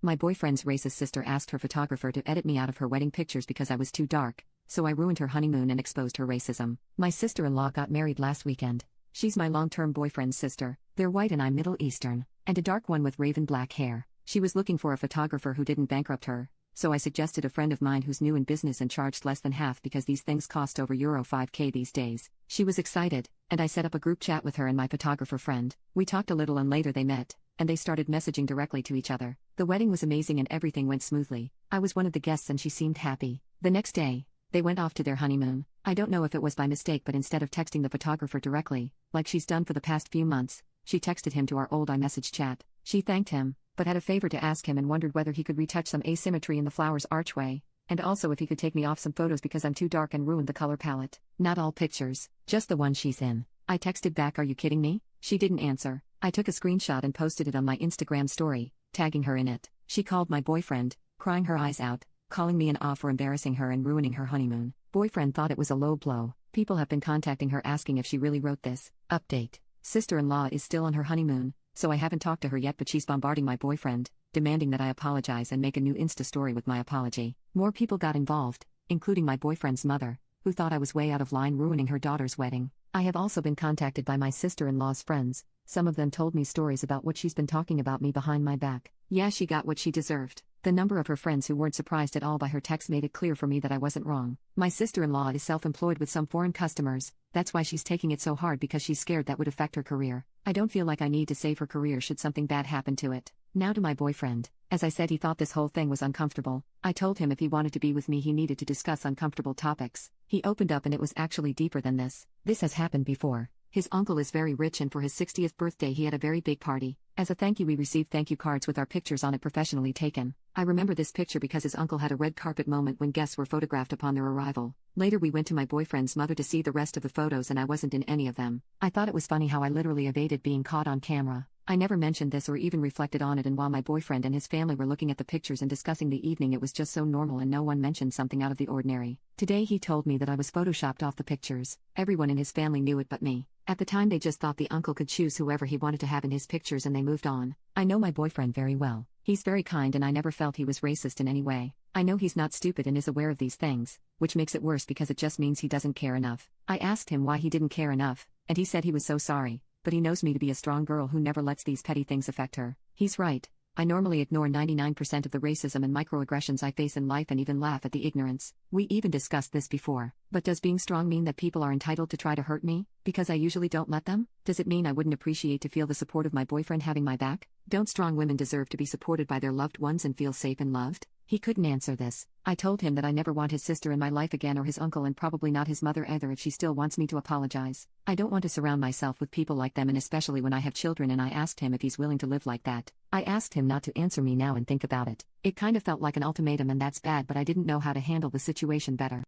My boyfriend's racist sister asked her photographer to edit me out of her wedding pictures because I was too dark, so I ruined her honeymoon and exposed her racism. My sister-in-law got married last weekend. She's my long-term boyfriend's sister. They're white and I'm Middle Eastern, and a dark one with raven black hair. She was looking for a photographer who didn't bankrupt her, so I suggested a friend of mine who's new in business and charged less than half because these things cost over Euro 5k these days. She was excited, and I set up a group chat with her and my photographer friend. We talked a little and later they met, and they started messaging directly to each other. The wedding was amazing and everything went smoothly. I was one of the guests and she seemed happy. The next day, they went off to their honeymoon. I don't know if it was by mistake, but instead of texting the photographer directly, like she's done for the past few months, she texted him to our old iMessage chat. She thanked him, but had a favor to ask him and wondered whether he could retouch some asymmetry in the flower's archway, and also if he could take me off some photos because I'm too dark and ruined the color palette. Not all pictures, just the one she's in. I texted back, "Are you kidding me?" She didn't answer. I took a screenshot and posted it on my Instagram story, tagging her in it. She called my boyfriend, crying her eyes out, calling me an off for embarrassing her and ruining her honeymoon. Boyfriend thought it was a low blow. People have been contacting her asking if she really wrote this. Update. Sister-in-law is still on her honeymoon, so I haven't talked to her yet, but she's bombarding my boyfriend, demanding that I apologize and make a new Insta story with my apology. More people got involved, including my boyfriend's mother, who thought I was way out of line ruining her daughter's wedding. I have also been contacted by my sister-in-law's friends. Some of them told me stories about what she's been talking about me behind my back. Yeah, she got what she deserved. The number of her friends who weren't surprised at all by her text made it clear for me that I wasn't wrong. My sister-in-law is self-employed with some foreign customers. That's why she's taking it so hard, because she's scared that would affect her career. I don't feel like I need to save her career should something bad happen to it. Now to my boyfriend. As I said, he thought this whole thing was uncomfortable. I told him if he wanted to be with me he needed to discuss uncomfortable topics. He opened up and it was actually deeper than this. This has happened before. His uncle is very rich and for his 60th birthday he had a very big party. As a thank you we received thank you cards with our pictures on it professionally taken. I remember this picture because his uncle had a red carpet moment when guests were photographed upon their arrival. Later we went to my boyfriend's mother to see the rest of the photos and I wasn't in any of them. I thought it was funny how I literally evaded being caught on camera. I never mentioned this or even reflected on it, and while my boyfriend and his family were looking at the pictures and discussing the evening, it was just so normal and no one mentioned something out of the ordinary. Today he told me that I was photoshopped off the pictures. Everyone in his family knew it but me. At the time they just thought the uncle could choose whoever he wanted to have in his pictures and they moved on. I know my boyfriend very well. He's very kind and I never felt he was racist in any way. I know he's not stupid and is aware of these things, which makes it worse because it just means he doesn't care enough. I asked him why he didn't care enough, and he said he was so sorry, but he knows me to be a strong girl who never lets these petty things affect her. He's right. I normally ignore 99% of the racism and microaggressions I face in life and even laugh at the ignorance. We even discussed this before. But does being strong mean that people are entitled to try to hurt me, because I usually don't let them? Does it mean I wouldn't appreciate to feel the support of my boyfriend having my back? Don't strong women deserve to be supported by their loved ones and feel safe and loved? He couldn't answer this. I told him that I never want his sister in my life again or his uncle, and probably not his mother either if she still wants me to apologize. I don't want to surround myself with people like them, and especially when I have children, and I asked him if he's willing to live like that. I asked him not to answer me now and think about it. It kind of felt like an ultimatum and that's bad, but I didn't know how to handle the situation better.